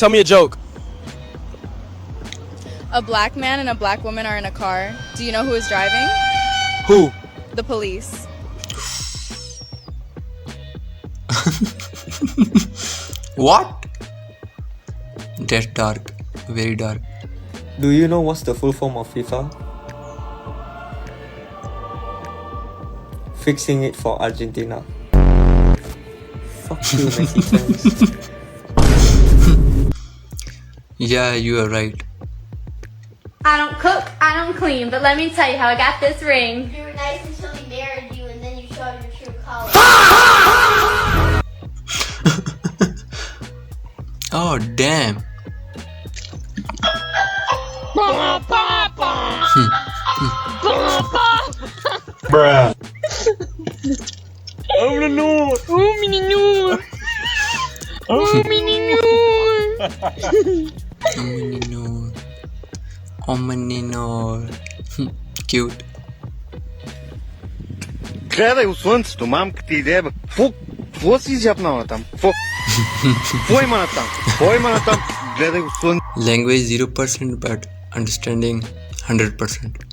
Tell me a joke. A black man and a black woman are in a car. Do you know who is driving? Who? The police. What? That's dark. Very dark. Do you know what's the full form of FIFA? Fixing it for Argentina. Fuck you, Mexicans. Yeah, you are right. I don't cook, I don't clean, but let me tell you how I got this ring. You were nice until he married you, and then you showed your true colors. Oh, damn. Bruh. Omeninor. Cute. Гледай у слънцето, мамка ти идея, бе. Какво си изяпнала там? Какво има на там? Какво има на там? Гледай у слънцето. Language 0% but understanding 100%.